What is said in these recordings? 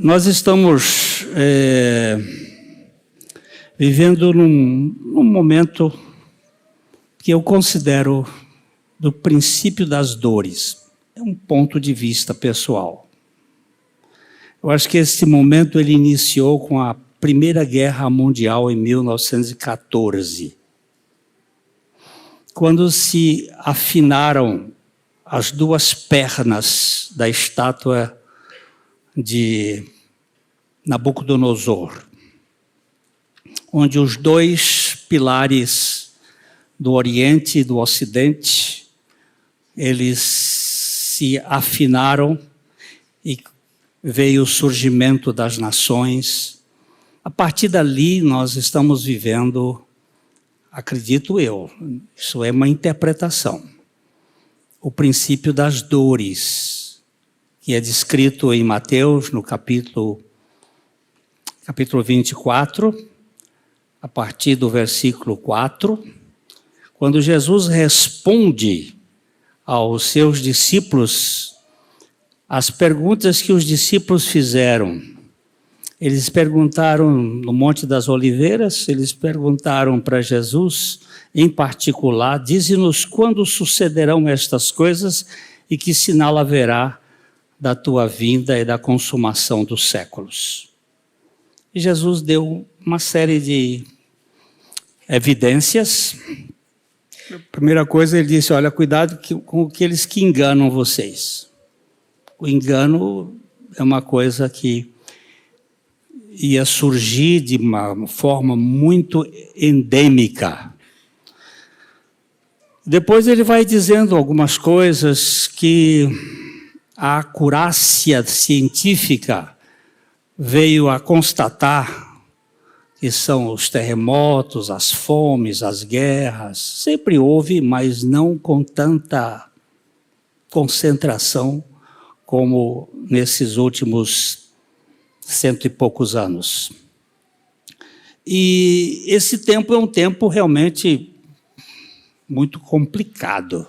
Nós estamos vivendo num momento que eu considero do princípio das dores. É um ponto de vista pessoal. Eu acho que esse momento ele iniciou com a Primeira Guerra Mundial em 1914, quando se afinaram as duas pernas da estátua de Nabucodonosor, onde os dois pilares do Oriente e do Ocidente, eles se afinaram e veio o surgimento das nações. A partir dali nós estamos vivendo, acredito eu, isso é uma interpretação, o princípio das dores, que é descrito em Mateus, no capítulo 24, a partir do versículo 4, quando Jesus responde aos seus discípulos as perguntas que os discípulos fizeram. Eles perguntaram no Monte das Oliveiras, eles perguntaram para Jesus, em particular, dize-nos quando sucederão estas coisas e que sinal haverá da tua vinda e da consumação dos séculos. E Jesus deu uma série de evidências. A primeira coisa, ele disse, olha, cuidado com aqueles que enganam vocês. O engano é uma coisa que ia surgir de uma forma muito endêmica. Depois ele vai dizendo algumas coisas que a acurácia científica veio a constatar, que são os terremotos, as fomes, as guerras. Sempre houve, mas não com tanta concentração como nesses últimos 100 e poucos anos. E esse tempo é um tempo realmente muito complicado.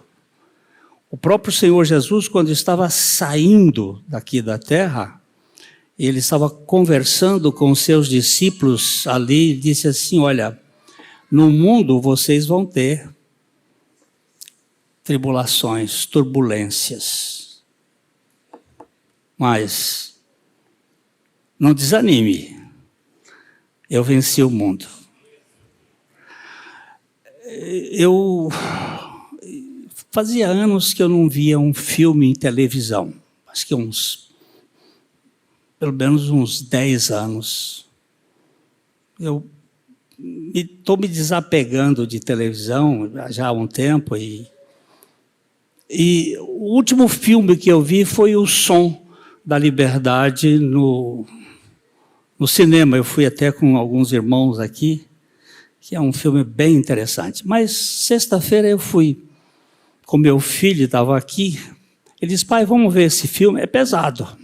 O próprio Senhor Jesus, quando estava saindo daqui da terra, ele estava conversando com os seus discípulos ali e disse assim, olha, no mundo vocês vão ter tribulações, turbulências, mas não desanime, eu venci o mundo. Eu fazia anos que eu não via um filme em televisão, acho que pelo menos uns 10 anos. Eu estou me desapegando de televisão já há um tempo e o último filme que eu vi foi O Som da Liberdade no cinema. Eu fui até com alguns irmãos aqui, que é um filme bem interessante. Mas sexta-feira eu fui com meu filho, estava aqui, ele disse, pai, vamos ver esse filme, é pesado.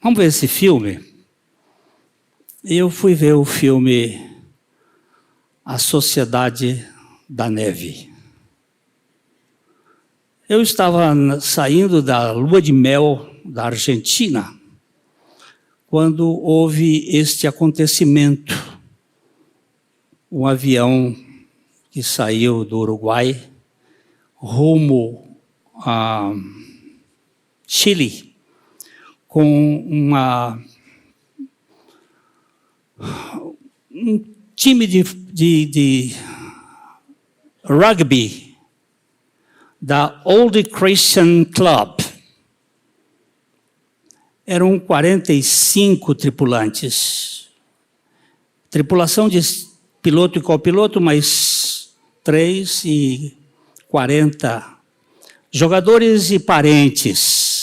Vamos ver esse filme? E eu fui ver o filme A Sociedade da Neve. Eu estava saindo da lua de mel da Argentina, quando houve este acontecimento. Um avião que saiu do Uruguai rumo a Chile, com um time de rugby da Old Christian Club. Eram 45 tripulantes. Tripulação de piloto e copiloto, mais 3 e 40 jogadores e parentes.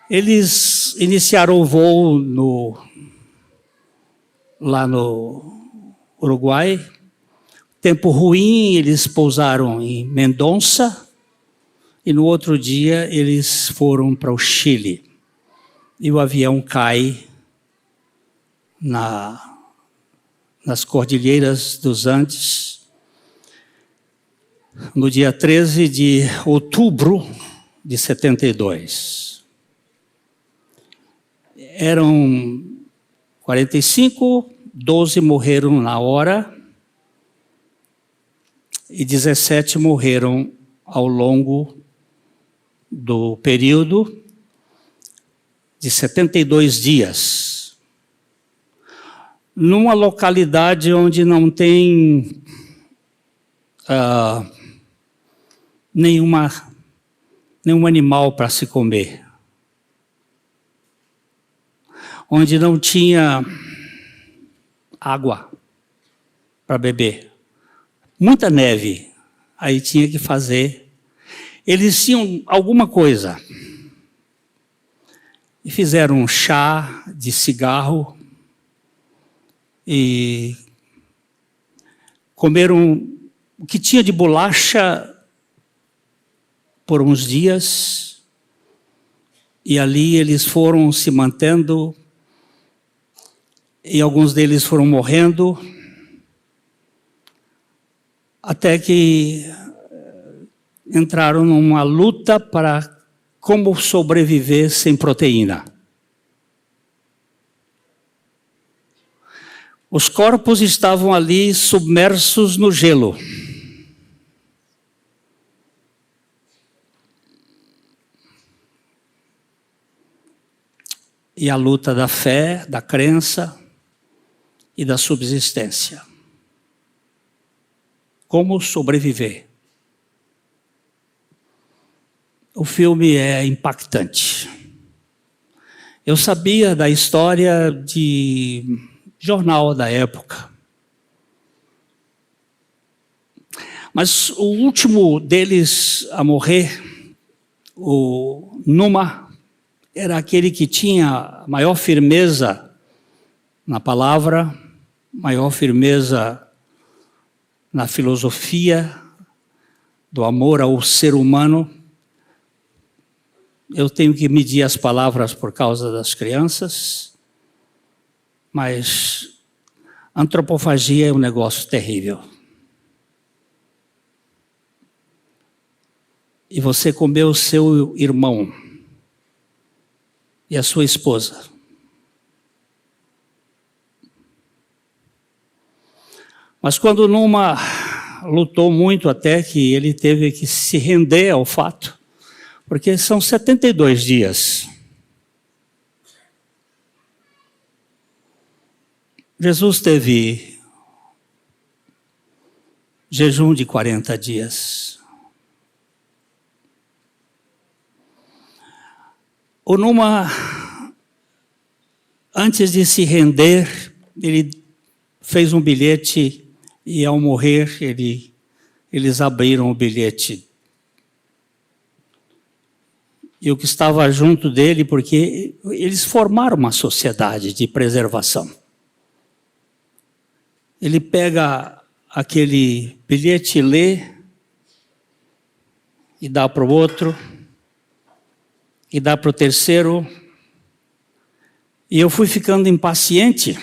Eles iniciaram o voo lá no Uruguai. Tempo ruim, eles pousaram em Mendonça e no outro dia eles foram para o Chile. E o avião cai nas cordilheiras dos Andes no dia 13 de outubro de 72. Eram 45, 12 morreram na hora e 17 morreram ao longo do período de 72 dias. Numa localidade onde não tem nenhum animal para se comer. Onde não tinha água para beber. Muita neve. Aí tinha que fazer. Eles tinham alguma coisa. E fizeram um chá de cigarro. E comeram o que tinha de bolacha por uns dias. E ali eles foram se mantendo. E alguns deles foram morrendo, até que entraram numa luta para como sobreviver sem proteína. Os corpos estavam ali submersos no gelo. E a luta da fé, da crença e da subsistência. Como sobreviver? O filme é impactante. Eu sabia da história de jornal da época. Mas o último deles a morrer, o Numa, era aquele que tinha maior firmeza na palavra, maior firmeza na filosofia do amor ao ser humano. Eu tenho que medir as palavras por causa das crianças, mas antropofagia é um negócio terrível. E você comeu o seu irmão e a sua esposa. Mas quando Numa lutou muito até que ele teve que se render ao fato, porque são 72 dias. Jesus teve jejum de 40 dias. O Numa, antes de se render, ele fez um bilhete e ao morrer eles abriram o bilhete. E o que estava junto dele, porque eles formaram uma sociedade de preservação. Ele pega aquele bilhete, lê, e dá para o outro, e dá para o terceiro. E eu fui ficando impaciente.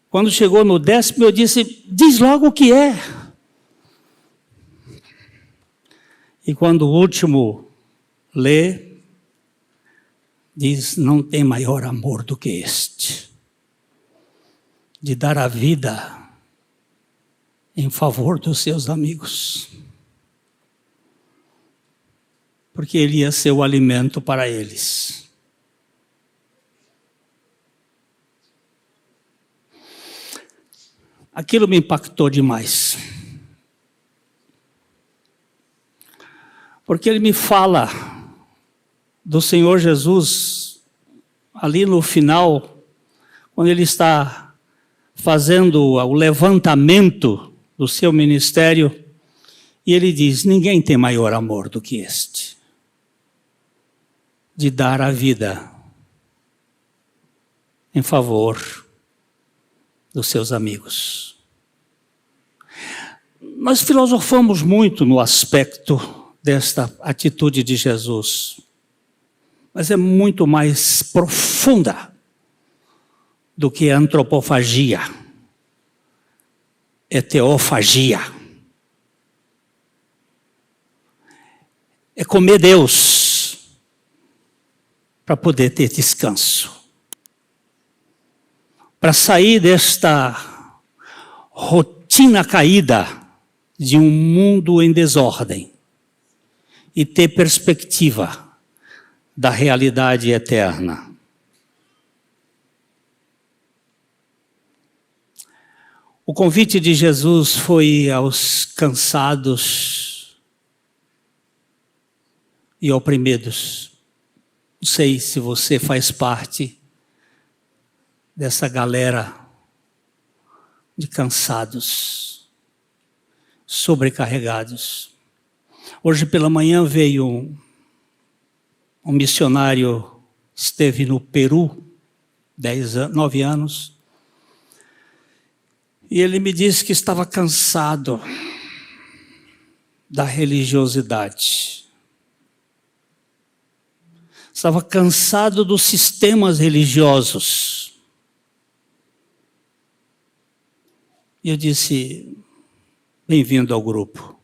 Quando chegou no 10º, eu disse, diz logo o que é. E quando o último lê, diz, não tem maior amor do que este, de dar a vida em favor dos seus amigos. Porque ele ia ser o alimento para eles. Aquilo me impactou demais. Porque ele me fala do Senhor Jesus, ali no final, quando ele está fazendo o levantamento do seu ministério, e ele diz, ninguém tem maior amor do que este, de dar a vida em favor dos seus amigos. Nós filosofamos muito no aspecto desta atitude de Jesus, mas é muito mais profunda do que a antropofagia, é teofagia. É comer Deus para poder ter descanso. Para sair desta rotina caída de um mundo em desordem e ter perspectiva da realidade eterna. O convite de Jesus foi aos cansados e oprimidos. Não sei se você faz parte dessa galera de cansados, sobrecarregados. Hoje pela manhã veio um missionário, esteve no Peru, 9 anos, e ele me disse que estava cansado da religiosidade. Estava cansado dos sistemas religiosos. E eu disse, bem-vindo ao grupo.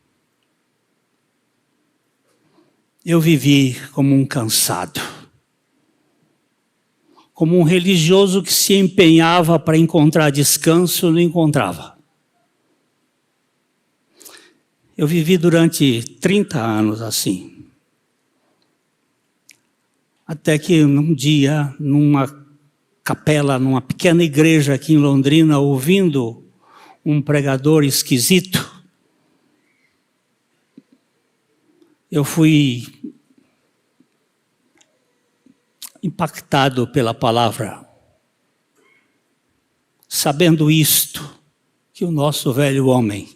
Eu vivi como um cansado. Como um religioso que se empenhava para encontrar descanso, não encontrava. Eu vivi durante 30 anos assim. Até que um dia, numa capela, numa pequena igreja aqui em Londrina, ouvindo um pregador esquisito, eu fui impactado pela palavra, sabendo isto, que o nosso velho homem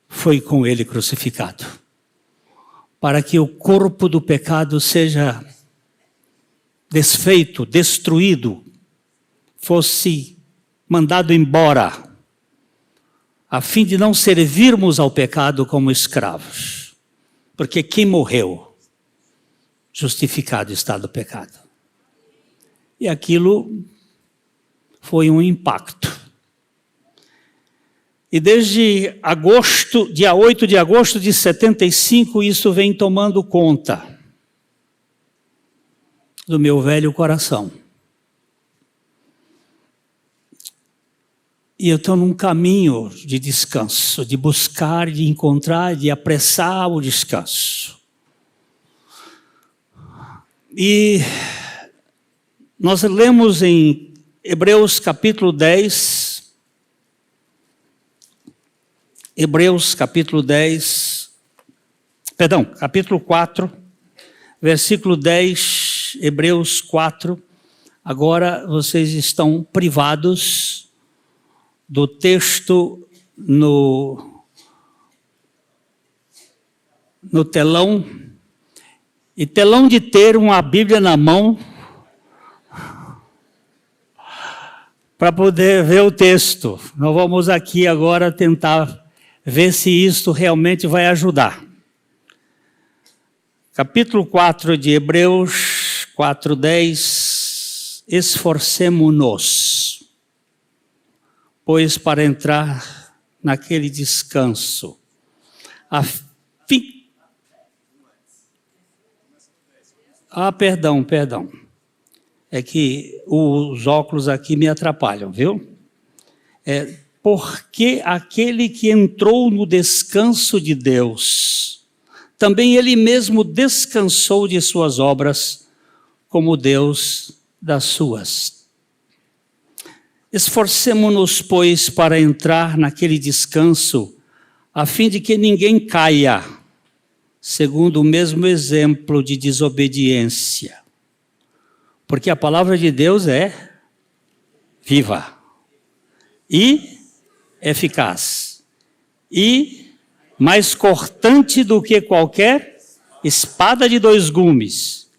foi com ele crucificado, para que o corpo do pecado seja desfeito, destruído, fosse mandado embora, a fim de não servirmos ao pecado como escravos. Porque quem morreu, justificado está do pecado. E aquilo foi um impacto. E desde agosto, dia 8 de agosto de 75, isso vem tomando conta do meu velho coração. E eu estou num caminho de descanso, de buscar, de encontrar, de apressar o descanso. E nós lemos em Hebreus capítulo 10, capítulo 4, versículo 10, Hebreus 4. Agora vocês estão privados do texto no telão, e telão de ter uma Bíblia na mão para poder ver o texto. Nós vamos aqui agora tentar ver se isto realmente vai ajudar. Capítulo 4 de Hebreus 4:10, esforcemo-nos, pois para entrar naquele descanso, perdão. É que os óculos aqui me atrapalham, viu? Porque aquele que entrou no descanso de Deus, também ele mesmo descansou de suas obras, como Deus das suas. Esforcemo-nos, pois, para entrar naquele descanso, a fim de que ninguém caia, segundo o mesmo exemplo de desobediência. Porque a palavra de Deus é viva e eficaz e mais cortante do que qualquer espada de 2 gumes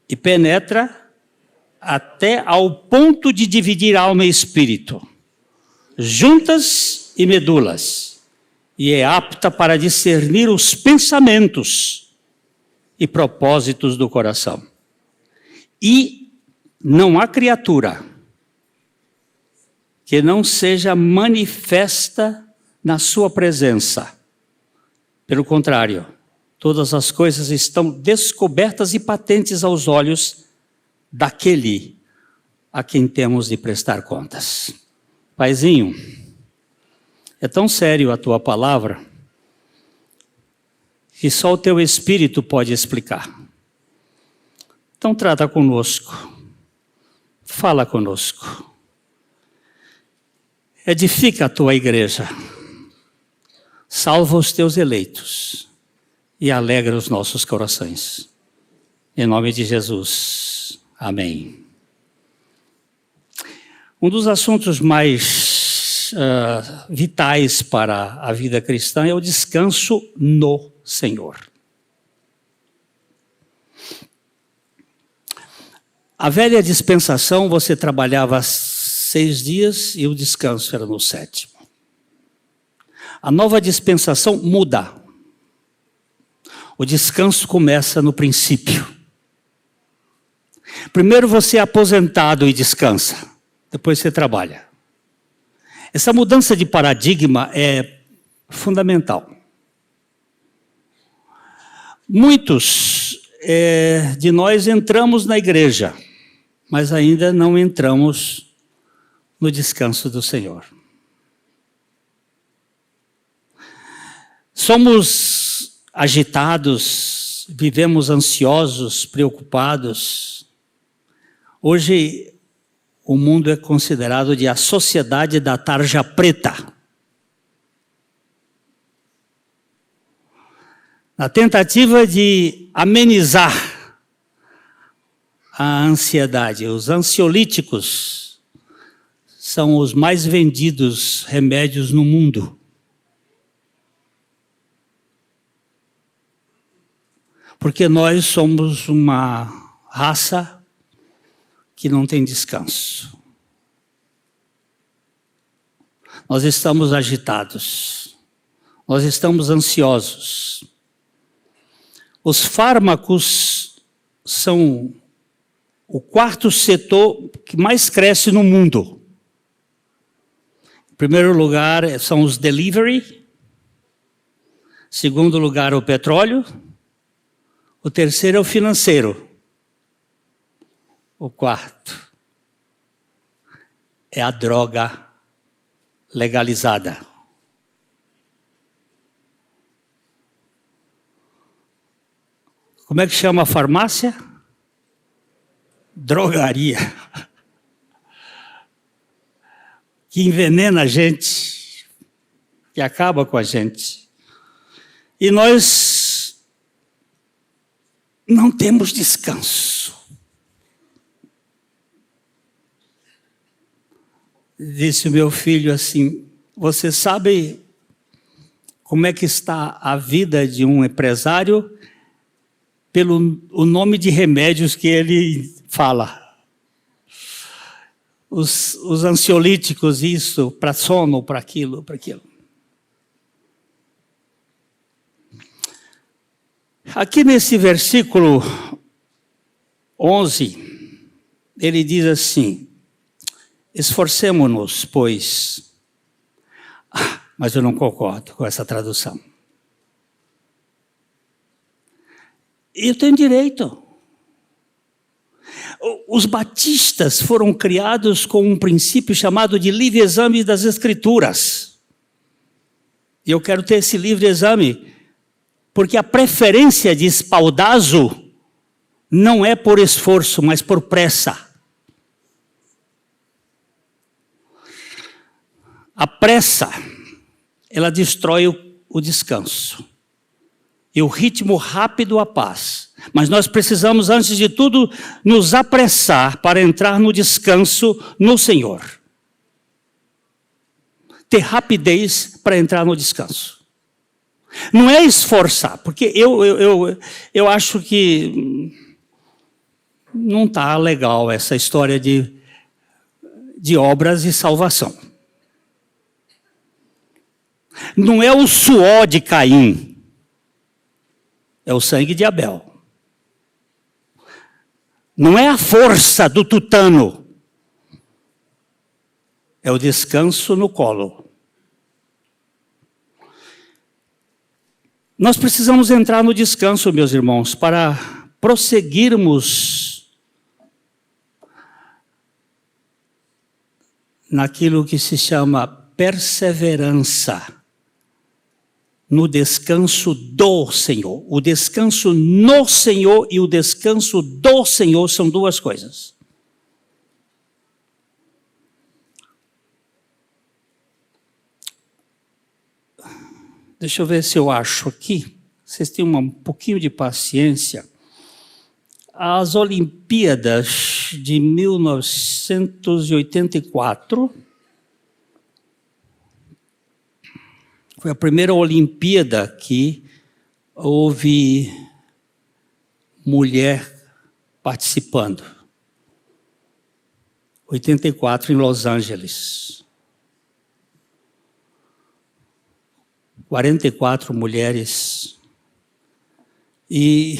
e penetra até ao ponto de dividir alma e espírito, juntas e medulas, e é apta para discernir os pensamentos e propósitos do coração. E não há criatura que não seja manifesta na sua presença. Pelo contrário, todas as coisas estão descobertas e patentes aos olhos daquele a quem temos de prestar contas. Paizinho, é tão sério a tua palavra que só o teu Espírito pode explicar. Então trata conosco, fala conosco, edifica a tua igreja, salva os teus eleitos e alegra os nossos corações. Em nome de Jesus, amém. Um dos assuntos mais vitais para a vida cristã é o descanso no Senhor. A velha dispensação, você trabalhava 6 dias e o descanso era no 7º. A nova dispensação muda. O descanso começa no princípio. Primeiro você é aposentado e descansa, depois você trabalha. Essa mudança de paradigma é fundamental. Muitos de nós entramos na igreja, mas ainda não entramos no descanso do Senhor. Somos agitados, vivemos ansiosos, preocupados. Hoje, o mundo é considerado de a sociedade da tarja preta. Na tentativa de amenizar a ansiedade, os ansiolíticos são os mais vendidos remédios no mundo. Porque nós somos uma raça que não tem descanso. Nós estamos agitados, nós estamos ansiosos. Os fármacos são o 4º setor que mais cresce no mundo. Em primeiro lugar são os delivery. Segundo lugar, o petróleo. O terceiro é o financeiro. O 4º é a droga legalizada. Como é que chama a farmácia? Drogaria. Que envenena a gente, que acaba com a gente. E nós não temos descanso. Disse o meu filho assim: você sabe como é que está a vida de um empresário pelo o nome de remédios que ele fala. Os ansiolíticos, isso, para sono, para aquilo, para aquilo. Aqui nesse versículo 11, ele diz assim: esforcemo-nos, pois... Mas eu não concordo com essa tradução. Eu tenho direito. Os batistas foram criados com um princípio chamado de livre exame das Escrituras. E eu quero ter esse livre exame, porque a preferência de espaldazo não é por esforço, mas por pressa. A pressa, ela destrói o descanso. E o ritmo rápido a paz. Mas nós precisamos, antes de tudo, nos apressar para entrar no descanso no Senhor. Ter rapidez para entrar no descanso. Não é esforçar, porque eu acho que não está legal essa história de obras e salvação. Não é o suor de Caim. É o sangue de Abel. Não é a força do tutano. É o descanso no colo. Nós precisamos entrar no descanso, meus irmãos, para prosseguirmos naquilo que se chama perseverança no descanso do Senhor. O descanso no Senhor e o descanso do Senhor são duas coisas. Deixa eu ver se eu acho aqui. Vocês têm um pouquinho de paciência. As Olimpíadas de 1984 foi a primeira Olimpíada que houve mulher participando. 84 em Los Angeles. 44 mulheres. E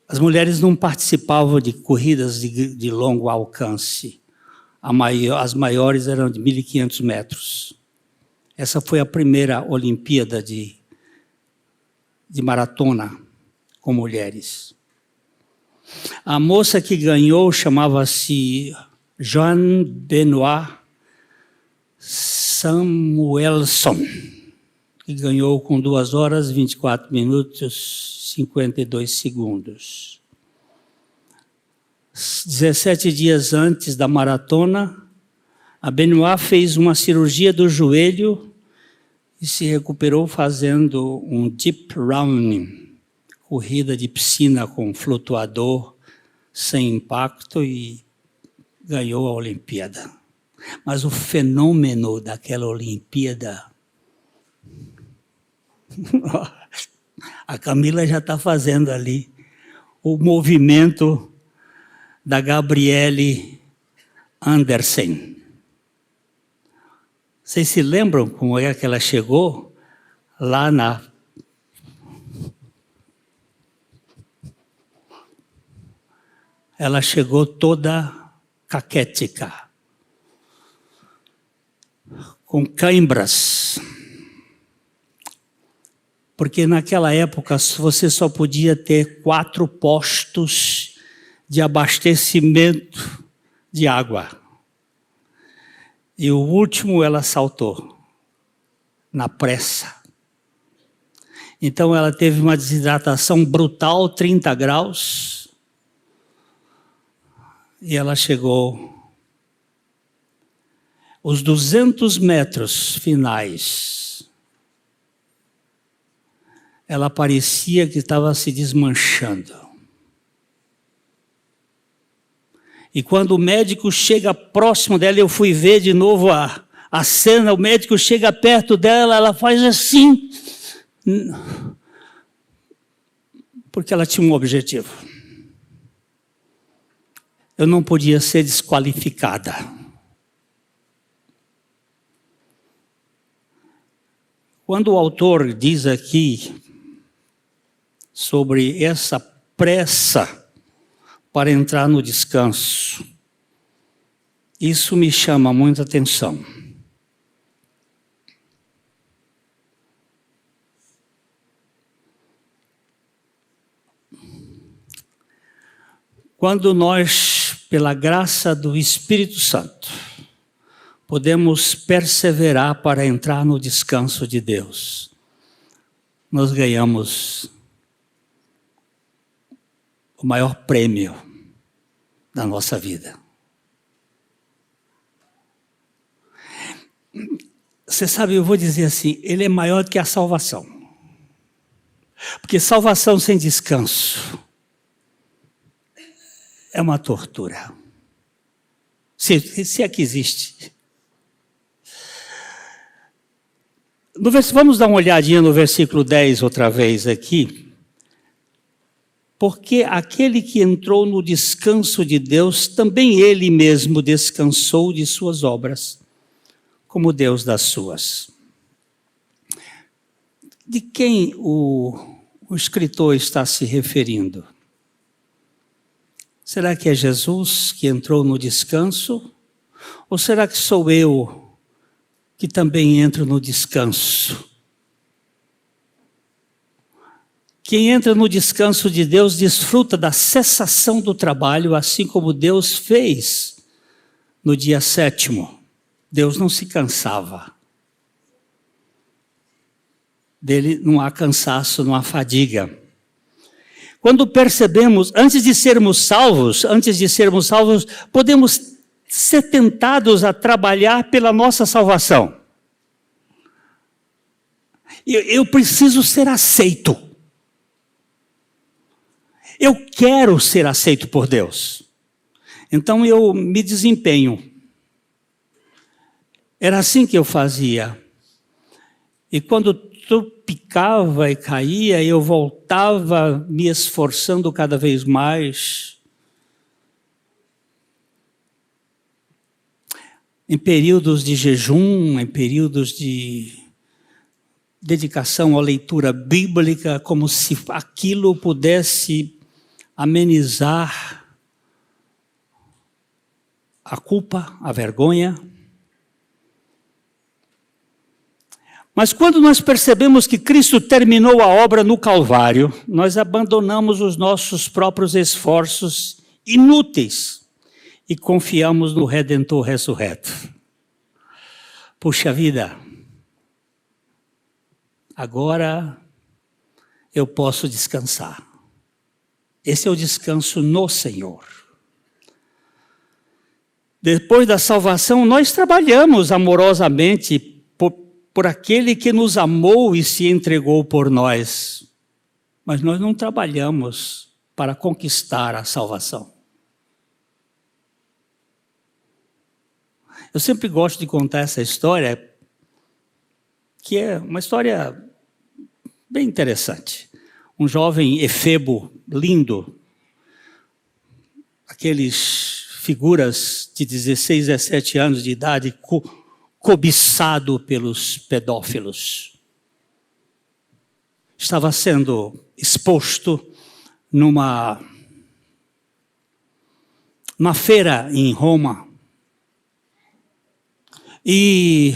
as mulheres não participavam de corridas de longo alcance. As maiores eram de 1.500 metros. Essa foi a primeira Olimpíada de maratona com mulheres. A moça que ganhou chamava-se Joan Benoit Samuelson, que ganhou com 2 horas, 24 minutos, 52 segundos. 17 dias antes da maratona, a Benoit fez uma cirurgia do joelho e se recuperou fazendo um deep running, corrida de piscina com flutuador, sem impacto, e ganhou a Olimpíada. Mas o fenômeno daquela Olimpíada, a Camila já está fazendo ali o movimento da Gabriele Andersen. Vocês se lembram como é que ela chegou lá na... Ela chegou toda caquética, com cãibras, porque naquela época você só podia ter 4 postos de abastecimento de água. E o último ela saltou, na pressa. Então ela teve uma desidratação brutal, 30 graus, e ela chegou... Os 200 metros finais, ela parecia que estava se desmanchando. E quando o médico chega próximo dela, eu fui ver de novo a cena, o médico chega perto dela, ela faz assim, porque ela tinha um objetivo. Eu não podia ser desqualificada. Quando o autor diz aqui sobre essa pressa para entrar no descanso, isso me chama muita atenção. Quando nós, pela graça do Espírito Santo, podemos perseverar para entrar no descanso de Deus, nós ganhamos o maior prêmio da nossa vida. Você sabe, eu vou dizer assim, ele é maior do que a salvação. Porque salvação sem descanso é uma tortura. Se é que existe. Vamos dar uma olhadinha no versículo 10 outra vez aqui. Porque aquele que entrou no descanso de Deus, também ele mesmo descansou de suas obras, como Deus das suas. De quem o escritor está se referindo? Será que é Jesus que entrou no descanso? Ou será que sou eu que também entro no descanso? Quem entra no descanso de Deus desfruta da cessação do trabalho, assim como Deus fez no dia 7º. Deus não se cansava. Dele não há cansaço, não há fadiga. Quando percebemos, antes de sermos salvos, podemos ser tentados a trabalhar pela nossa salvação. Eu preciso ser aceito. Eu quero ser aceito por Deus. Então eu me desempenho. Era assim que eu fazia. E quando tropicava e caía, eu voltava me esforçando cada vez mais. Em períodos de jejum, em períodos de dedicação à leitura bíblica, como se aquilo pudesse amenizar a culpa, a vergonha. Mas quando nós percebemos que Cristo terminou a obra no Calvário, nós abandonamos os nossos próprios esforços inúteis e confiamos no Redentor ressurreto. Puxa vida, agora eu posso descansar. Esse é o descanso no Senhor. Depois da salvação, nós trabalhamos amorosamente por aquele que nos amou e se entregou por nós. Mas nós não trabalhamos para conquistar a salvação. Eu sempre gosto de contar essa história, que é uma história bem interessante. Um jovem efebo, lindo, aqueles figuras de 16, 17 anos de idade, cobiçado pelos pedófilos. Estava sendo exposto numa feira em Roma. E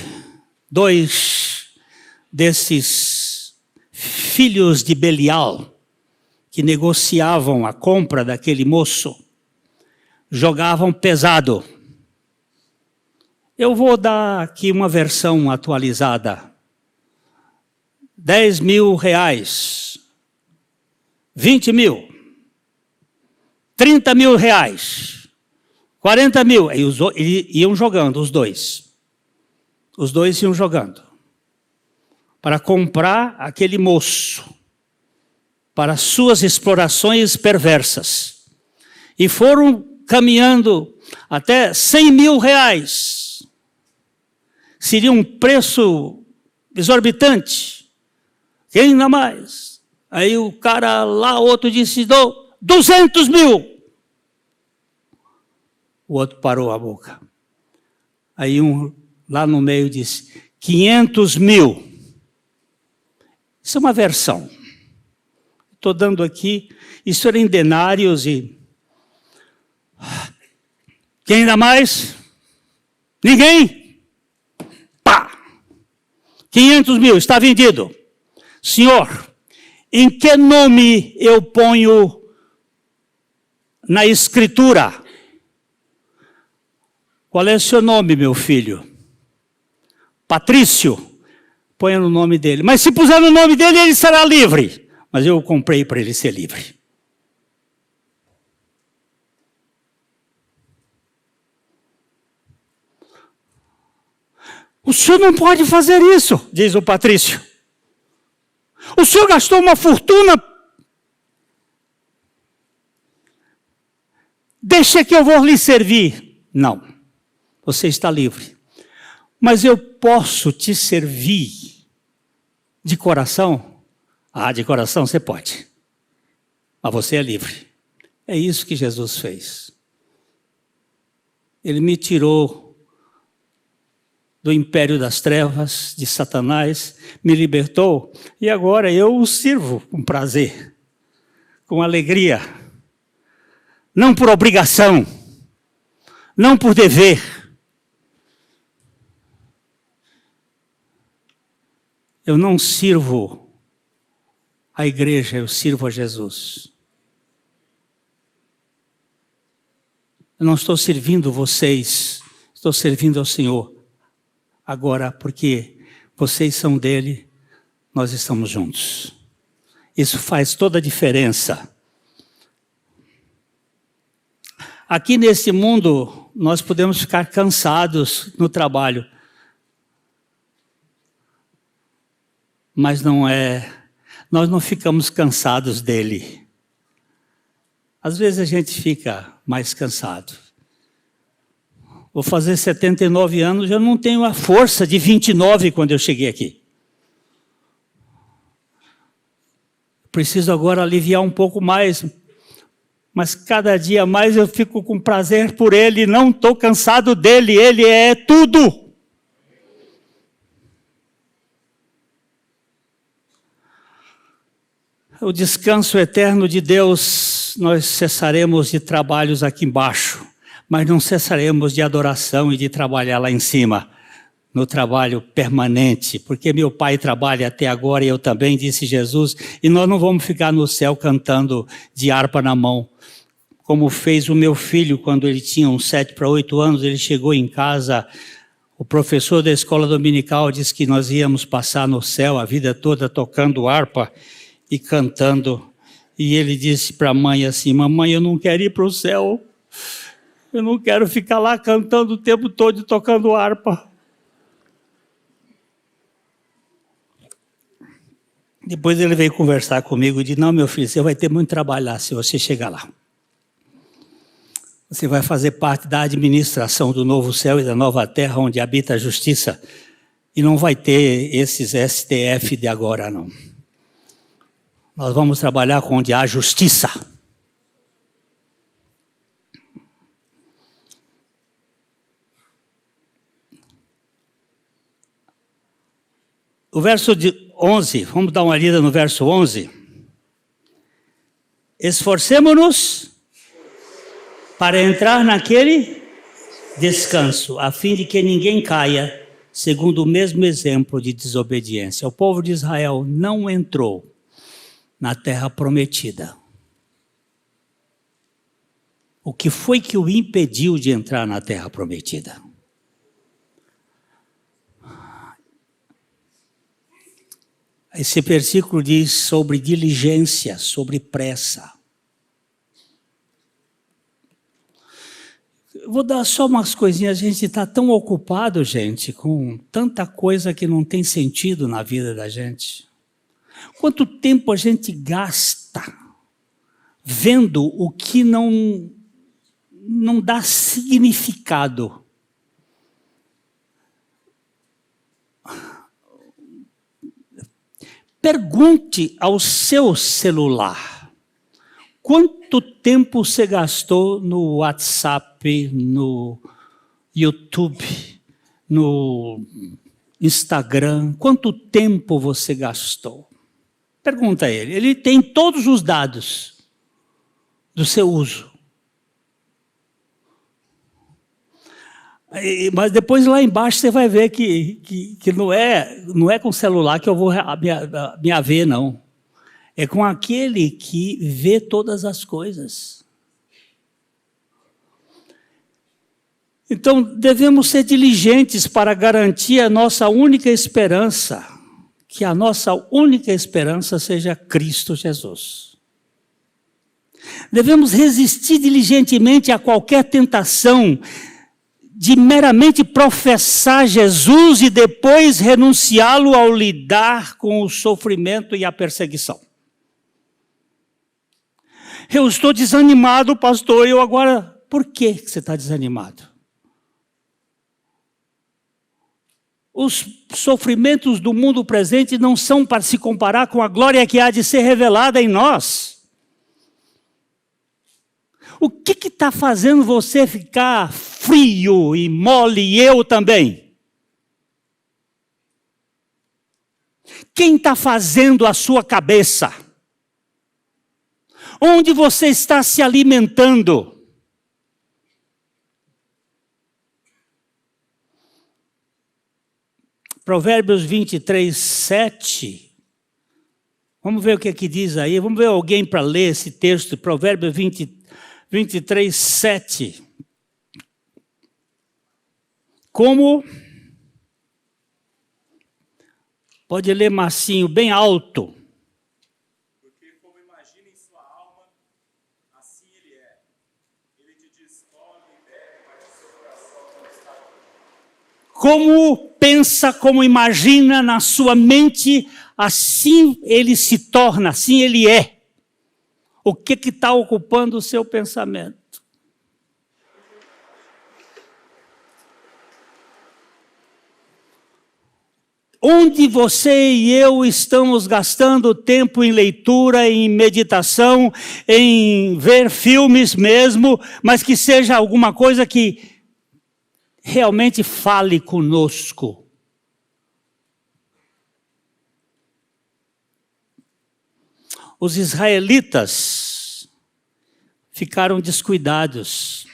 2 desses filhos de Belial, que negociavam a compra daquele moço, jogavam pesado. Eu vou dar aqui uma versão atualizada. 10 mil reais, 20 mil, 30 mil reais, 40 mil. E iam jogando os dois. Os dois iam jogando. Para comprar aquele moço. Para suas explorações perversas. E foram caminhando até 100 mil reais. Seria um preço exorbitante. Quem dá mais? Aí o cara lá, outro disse, dou 200 mil. O outro parou a boca. Aí lá no meio disse, 500 mil. Isso é uma versão. Estou dando aqui, isso era em denários e... Quem dá mais? Ninguém? Pá! 500 mil, está vendido. Senhor, em que nome eu ponho na escritura? Qual é o seu nome, meu filho? Patrício. Ponha no nome dele. Mas se puser no nome dele, ele será livre. Mas eu comprei para ele ser livre. O senhor não pode fazer isso, diz o Patrício. O senhor gastou uma fortuna. Deixa que eu vou lhe servir. Não, você está livre. Mas eu posso te servir de coração? Ah, de coração você pode. Mas você é livre. É isso que Jesus fez. Ele me tirou do império das trevas, de Satanás, me libertou, e agora eu o sirvo com prazer, com alegria, não por obrigação, não por dever. Eu não sirvo a igreja, eu sirvo a Jesus. Eu não estou servindo vocês, estou servindo ao Senhor. Agora, porque vocês são dele, nós estamos juntos. Isso faz toda a diferença. Aqui nesse mundo, nós podemos ficar cansados no trabalho. Mas nós não ficamos cansados dele. Às vezes a gente fica mais cansado. Vou fazer 79 anos, eu não tenho a força de 29 quando eu cheguei aqui. Preciso agora aliviar um pouco mais, mas cada dia mais eu fico com prazer por ele, não estou cansado dele, ele é tudo. O descanso eterno de Deus, nós cessaremos de trabalhos aqui embaixo, mas não cessaremos de adoração e de trabalhar lá em cima, no trabalho permanente, porque meu pai trabalha até agora e eu também, disse Jesus, e nós não vamos ficar no céu cantando de harpa na mão, como fez o meu filho quando ele tinha uns 7 para 8 anos, ele chegou em casa, o professor da escola dominical disse que nós íamos passar no céu a vida toda tocando harpa, e cantando, e ele disse para a mãe assim, mamãe, eu não quero ir para o céu, eu não quero ficar lá cantando o tempo todo e tocando harpa. Depois ele veio conversar comigo e disse, não meu filho, você vai ter muito trabalho lá se você chegar lá. Você vai fazer parte da administração do novo céu e da nova terra, onde habita a justiça, e não vai ter esses STF de agora não. Nós vamos trabalhar com onde há justiça. O verso 11, vamos dar uma lida no verso 11. Esforcemo-nos para entrar naquele descanso, a fim de que ninguém caia, segundo o mesmo exemplo de desobediência. O povo de Israel não entrou na terra prometida. O que foi que o impediu de entrar na terra prometida? Esse versículo diz sobre diligência, sobre pressa. Eu vou dar só umas coisinhas, a gente está tão ocupado, gente, com tanta coisa que não tem sentido na vida da gente. Quanto tempo a gente gasta vendo o que não dá significado? Pergunte ao seu celular, quanto tempo você gastou no WhatsApp, no YouTube, no Instagram, quanto tempo você gastou? Pergunta a ele. Ele tem todos os dados do seu uso. Mas depois lá embaixo você vai ver que não é com o celular que eu vou me haver, não. É com aquele que vê todas as coisas. Então devemos ser diligentes para garantir a nossa única esperança, que a nossa única esperança seja Cristo Jesus. Devemos resistir diligentemente a qualquer tentação de meramente professar Jesus e depois renunciá-lo ao lidar com o sofrimento e a perseguição. Eu estou desanimado, pastor, por que você está desanimado? Os sofrimentos do mundo presente não são para se comparar com a glória que há de ser revelada em nós. O que está fazendo você ficar frio e mole, e eu também? Quem está fazendo a sua cabeça? Onde você está se alimentando? Provérbios 23, 7, Vamos ver o que aqui diz aí. Vamos ver alguém para ler esse texto, Provérbios 23, 7. Como... Pode ler, Marcinho, bem alto. Porque como imagina em sua alma, assim ele é. Ele te diz, come e bebe, mas o seu coração não está aqui. Como pensa, como imagina na sua mente, assim ele se torna, assim ele é. O que está ocupando o seu pensamento? Onde você e eu estamos gastando tempo em leitura, em meditação, em ver filmes mesmo, mas que seja alguma coisa que realmente fale conosco. Os israelitas ficaram descuidados.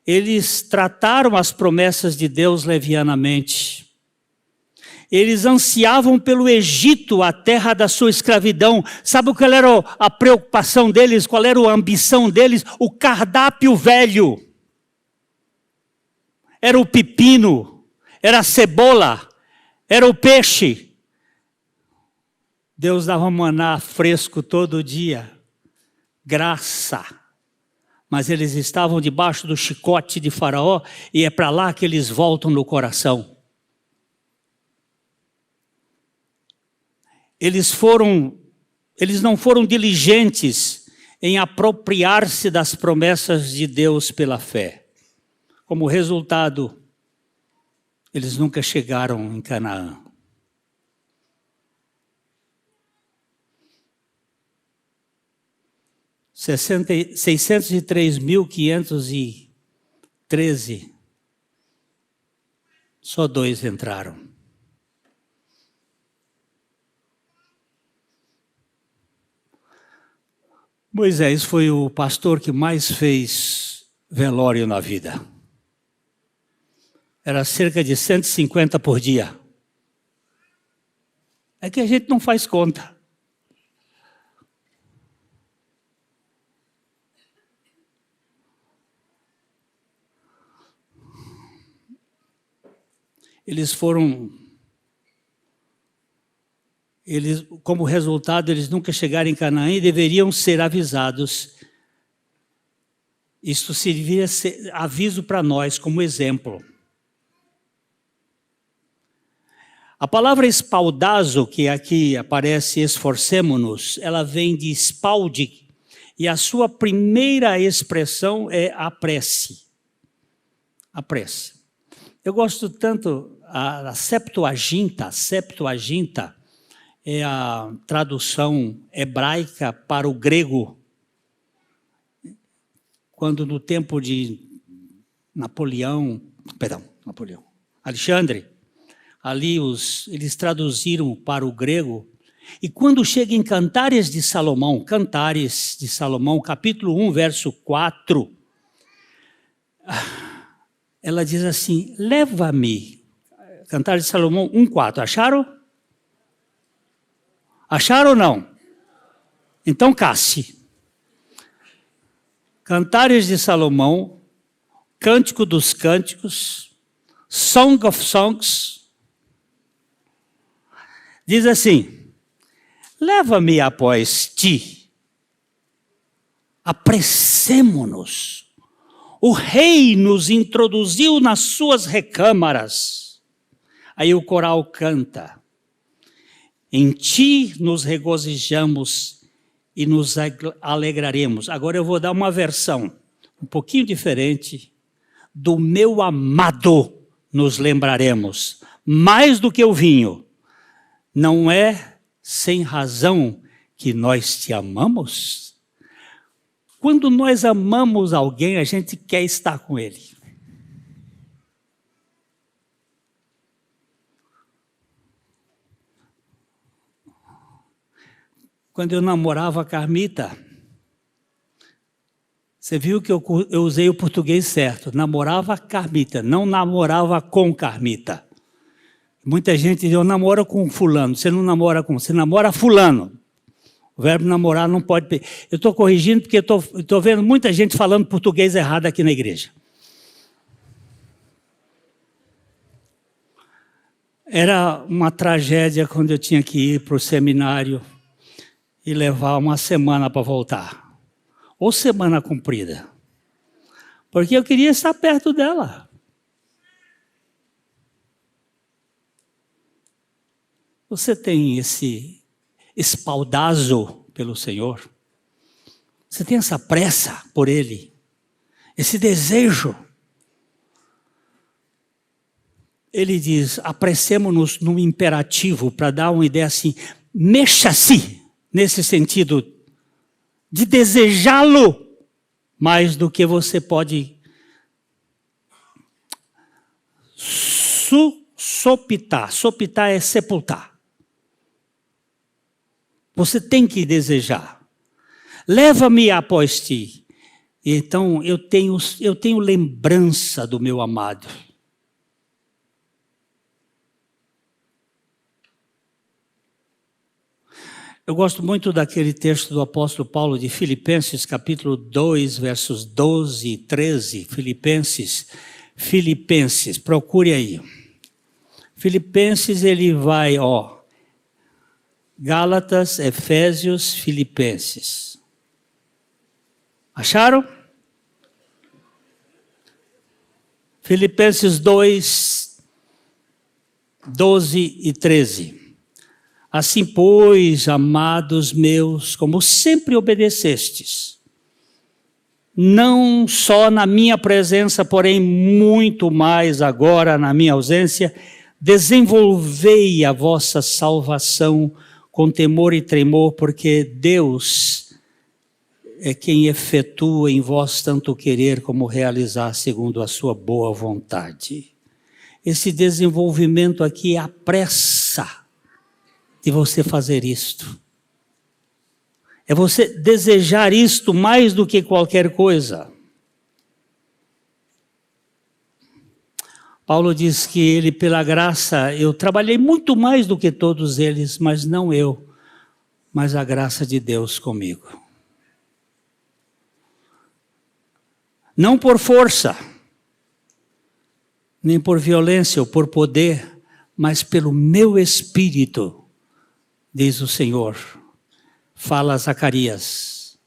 Eles trataram as promessas de Deus levianamente. Eles ansiavam pelo Egito, a terra da sua escravidão. Sabe qual era a preocupação deles? Qual era a ambição deles? O cardápio velho. Era o pepino, era a cebola, era o peixe. Deus dava maná fresco todo dia. Graça. Mas eles estavam debaixo do chicote de Faraó e é para lá que eles voltam no coração. Eles não foram diligentes em apropriar-se das promessas de Deus pela fé. Como resultado, eles nunca chegaram em Canaã. — 603.513, só 2 entraram. Moisés foi o pastor que mais fez velório na vida. Era cerca de 150 por dia. É que a gente não faz conta. Como resultado, eles nunca chegaram em Canaã e deveriam ser avisados. Isso serviria ser aviso para nós, como exemplo. A palavra espaudazo, que aqui aparece esforcemo-nos, ela vem de espalde, e a sua primeira expressão é a prece. A prece. Eu gosto tanto, a Septuaginta é a tradução hebraica para o grego. Quando no tempo de Alexandre, ali eles traduziram para o grego. E quando chega em Cantares de Salomão, capítulo 1, verso 4, ela diz assim, leva-me. Cantares de Salomão 1, 4, acharam? Acharam ou não? Então casse. Cantares de Salomão, Cântico dos Cânticos, Song of Songs, diz assim, leva-me após ti, apressemo-nos, o rei nos introduziu nas suas recâmaras. Aí o coral canta, em ti nos regozijamos e nos alegraremos. Agora eu vou dar uma versão um pouquinho diferente. Do meu amado nos lembraremos, mais do que o vinho. Não é sem razão que nós te amamos? Quando nós amamos alguém, a gente quer estar com ele. Quando eu namorava a Carmita, você viu que eu usei o português certo. Namorava a Carmita, não namorava com Carmita. Muita gente diz, eu namoro com fulano. Você não namora com, você namora fulano. O verbo namorar não pode... Eu estou corrigindo porque estou vendo muita gente falando português errado aqui na igreja. Era uma tragédia quando eu tinha que ir para o seminário e levar uma semana para voltar. Ou semana comprida. Porque eu queria estar perto dela. Você tem esse espaldazo pelo Senhor? Você tem essa pressa por Ele? Esse desejo? Ele diz, apressemos-nos no imperativo, para dar uma ideia assim, mexa-se nesse sentido de desejá-lo mais do que você pode sopitar. Sopitar é sepultar. Você tem que desejar. Leva-me após ti. Então eu tenho lembrança do meu amado. Eu gosto muito daquele texto do apóstolo Paulo de Filipenses, capítulo 2, versos 12 e 13. Filipenses, procure aí. Filipenses, ele vai, Gálatas, Efésios, Filipenses. Acharam? Filipenses 2, 12 e 13. Assim, pois, amados meus, como sempre obedecestes, não só na minha presença, porém muito mais agora na minha ausência, desenvolvei a vossa salvação com temor e tremor, porque Deus é quem efetua em vós tanto querer como realizar segundo a sua boa vontade. Esse desenvolvimento aqui apressa de você fazer isto. É você desejar isto mais do que qualquer coisa. Paulo diz que ele, pela graça, eu trabalhei muito mais do que todos eles, mas não eu, mas a graça de Deus comigo. Não por força, nem por violência ou por poder, mas pelo meu espírito, diz o Senhor. Fala a Zacarias.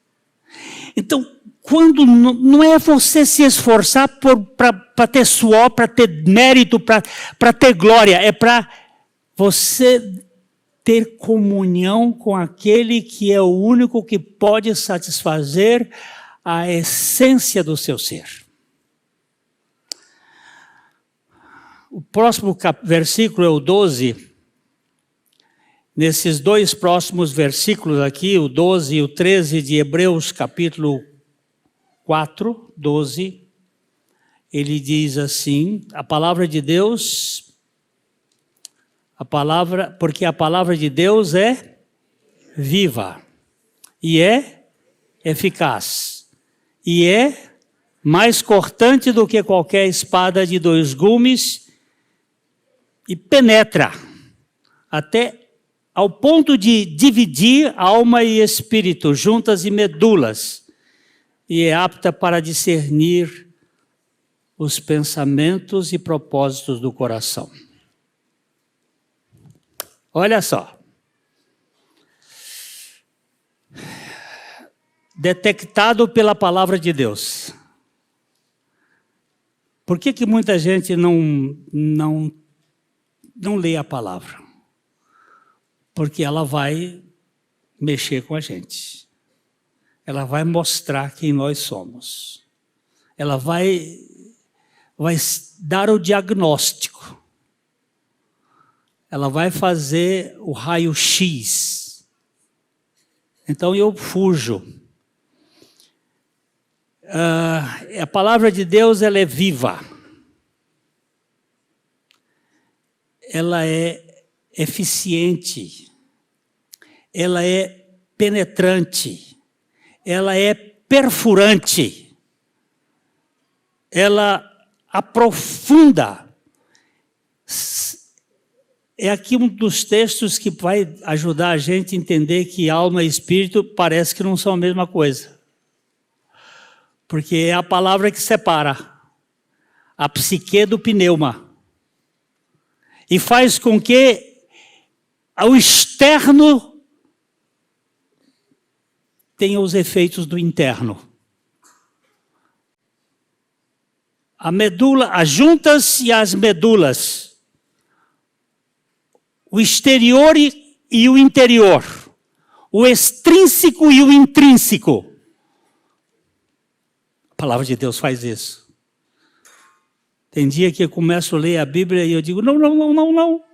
Então, quando não é você se esforçar para ter suor, para ter mérito, para ter glória, é para você ter comunhão com aquele que é o único que pode satisfazer a essência do seu ser. O próximo versículo é o 12. Nesses dois próximos versículos aqui, o 12 e o 13 de Hebreus, capítulo 4, 12, ele diz assim, a palavra de Deus, porque a palavra de Deus é viva, e é eficaz, e é mais cortante do que qualquer espada de dois gumes, e penetra até ao ponto de dividir alma e espírito, juntas e medulas, e é apta para discernir os pensamentos e propósitos do coração. Olha só. Detectado pela palavra de Deus. Por que muita gente não lê a palavra? Porque ela vai mexer com a gente. Ela vai mostrar quem nós somos. Ela vai dar o diagnóstico. Ela vai fazer o raio-x. Então eu fujo. A palavra de Deus, ela é viva. Ela é eficiente, ela é penetrante, ela é perfurante, ela aprofunda, É aqui um dos textos que vai ajudar a gente a entender que alma e espírito parece que não são a mesma coisa. Porque é a palavra que separa a psique do pneuma. E faz com que o externo tenha os efeitos do interno. A medula, as juntas e as medulas. O exterior e o interior. O extrínseco e o intrínseco. A palavra de Deus faz isso. Tem dia que eu começo a ler a Bíblia e eu digo, não.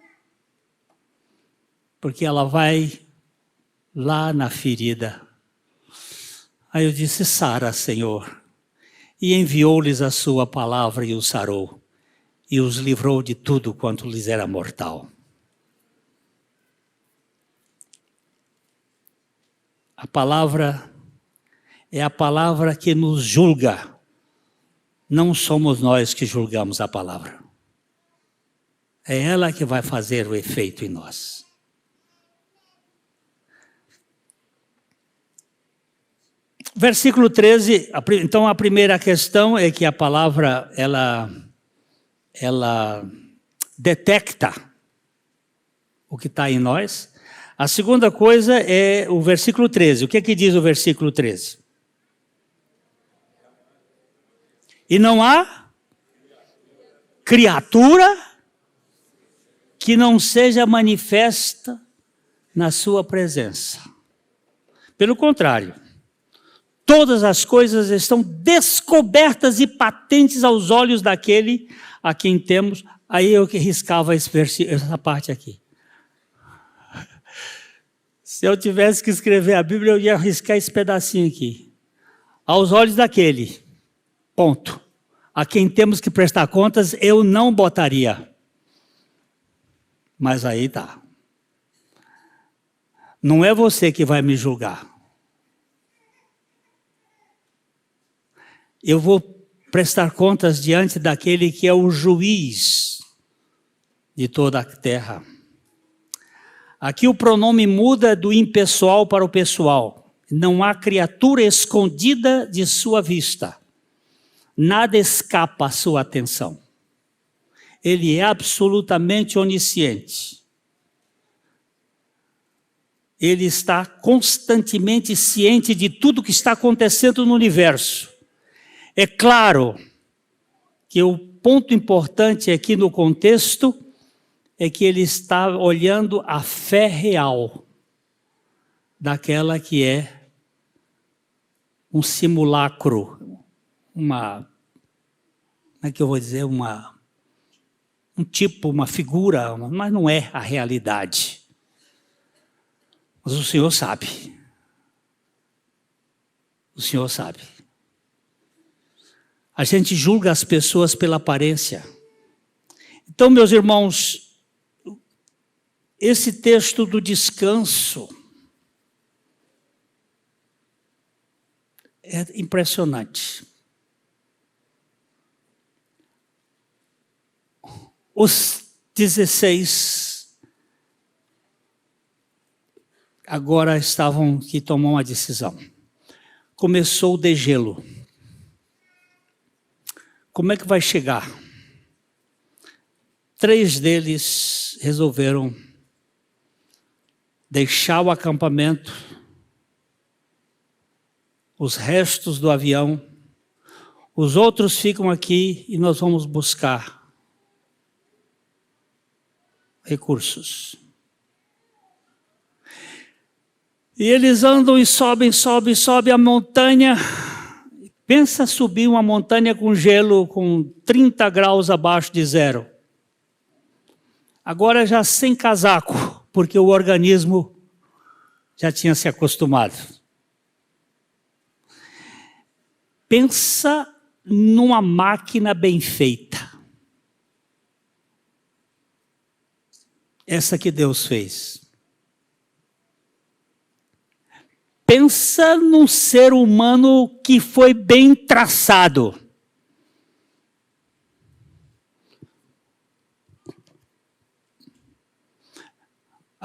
Porque ela vai lá na ferida. Aí eu disse, sara, Senhor. E enviou-lhes a sua palavra e os sarou. E os livrou de tudo quanto lhes era mortal. A palavra é a palavra que nos julga. Não somos nós que julgamos a palavra. É ela que vai fazer o efeito em nós. Versículo 13, então a primeira questão é que a palavra, ela detecta o que está em nós. A segunda coisa é o versículo 13. O que é que diz o versículo 13? E não há criatura que não seja manifesta na sua presença. Pelo contrário, todas as coisas estão descobertas e patentes aos olhos daquele a quem temos. Aí eu que riscava essa parte aqui. Se eu tivesse que escrever a Bíblia, eu ia riscar esse pedacinho aqui. Aos olhos daquele, ponto. A quem temos que prestar contas, eu não botaria. Mas aí tá. Não é você que vai me julgar. Eu vou prestar contas diante daquele que é o juiz de toda a terra. Aqui o pronome muda do impessoal para o pessoal. Não há criatura escondida de sua vista. Nada escapa à sua atenção. Ele é absolutamente onisciente. Ele está constantemente ciente de tudo que está acontecendo no universo. É claro que o ponto importante aqui no contexto é que ele está olhando a fé real daquela que é um simulacro, como é que eu vou dizer, um tipo, uma figura, mas não é a realidade. Mas o Senhor sabe. O Senhor sabe. A gente julga as pessoas pela aparência. Então, meus irmãos, esse texto do descanso é impressionante. Os 16 agora estavam que tomam uma decisão. Começou o degelo. Como é que vai chegar? 3 deles resolveram deixar o acampamento, os restos do avião, os outros ficam aqui e nós vamos buscar recursos. E eles andam e sobem a montanha. Pensa subir uma montanha com gelo com 30 graus abaixo de zero. Agora já sem casaco, porque o organismo já tinha se acostumado. Pensa numa máquina bem feita. Essa que Deus fez. Pensa num ser humano que foi bem traçado.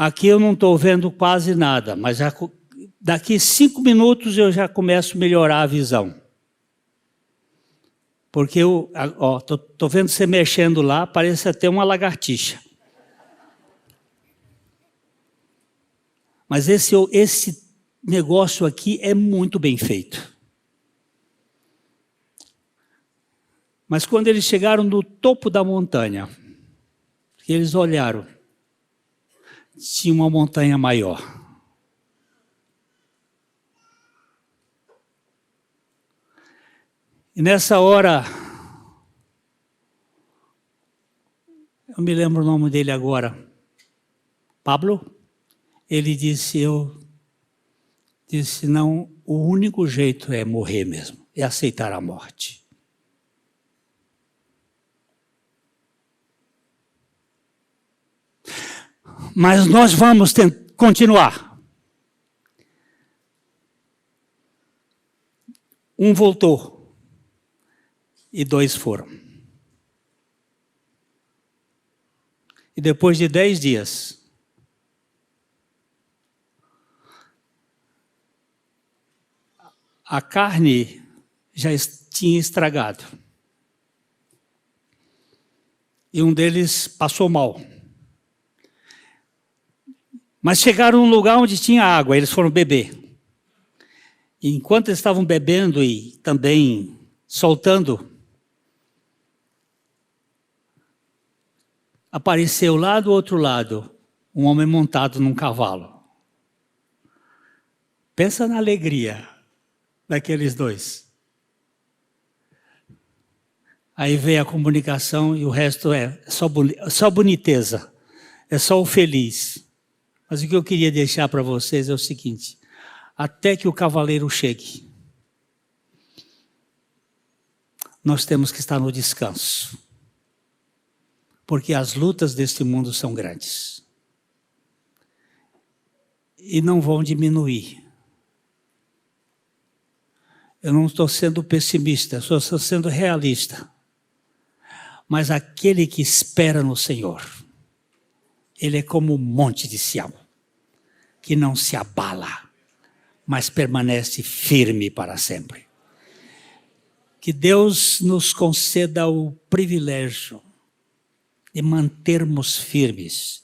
Aqui eu não estou vendo quase nada, mas daqui 5 minutos eu já começo a melhorar a visão. Porque eu estou vendo você mexendo lá, parece até uma lagartixa. Mas esse negócio aqui é muito bem feito. Mas quando eles chegaram no topo da montanha, eles olharam, tinha uma montanha maior. E nessa hora, eu me lembro o nome dele agora, Pablo, ele disse, não, o único jeito é morrer mesmo, é aceitar a morte. Mas nós vamos continuar. Um voltou e 2 foram. E depois de 10 dias, a carne já tinha estragado. E um deles passou mal. Mas chegaram num lugar onde tinha água, eles foram beber. E enquanto eles estavam bebendo e também soltando, apareceu lá do outro lado um homem montado num cavalo. Pensa na alegria daqueles dois. Aí veio a comunicação e o resto é só boniteza, é só o feliz. Mas o que eu queria deixar para vocês é o seguinte, até que o cavaleiro chegue, nós temos que estar no descanso. Porque as lutas deste mundo são grandes. E não vão diminuir. Eu não estou sendo pessimista, eu estou sendo realista. Mas aquele que espera no Senhor, ele é como um monte de Sião, que não se abala, mas permanece firme para sempre. Que Deus nos conceda o privilégio de mantermos firmes.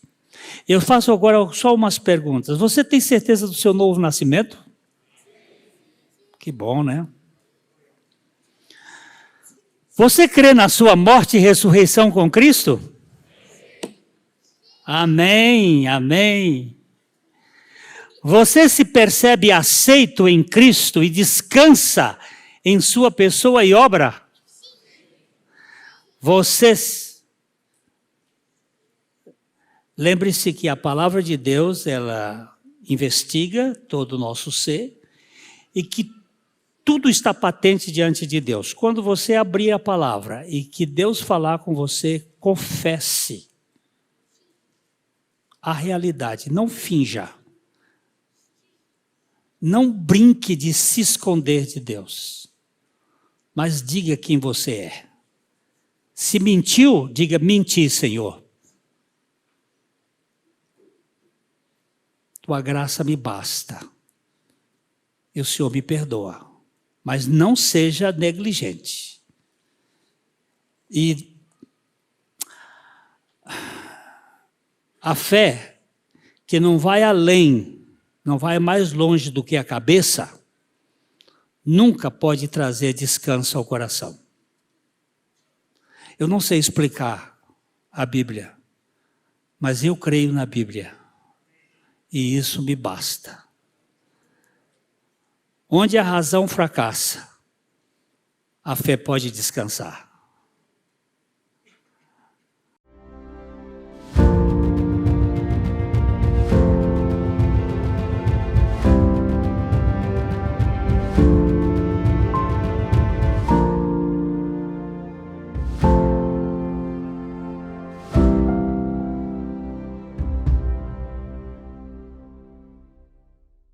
Eu faço agora só umas perguntas. Você tem certeza do seu novo nascimento? Que bom, né? Você crê na sua morte e ressurreição com Cristo? Amém, amém. Você se percebe aceito em Cristo e descansa em sua pessoa e obra? Lembre-se que a palavra de Deus, ela investiga todo o nosso ser e que tudo está patente diante de Deus. Quando você abrir a palavra e que Deus falar com você, confesse a realidade, não finja. Não brinque de se esconder de Deus, mas diga quem você é. Se mentiu, diga, menti, Senhor. Tua graça me basta. E o Senhor me perdoa. Mas não seja negligente. E a fé que não vai além, não vai mais longe do que a cabeça, nunca pode trazer descanso ao coração. Eu não sei explicar a Bíblia, mas eu creio na Bíblia. E isso me basta. Onde a razão fracassa, a fé pode descansar.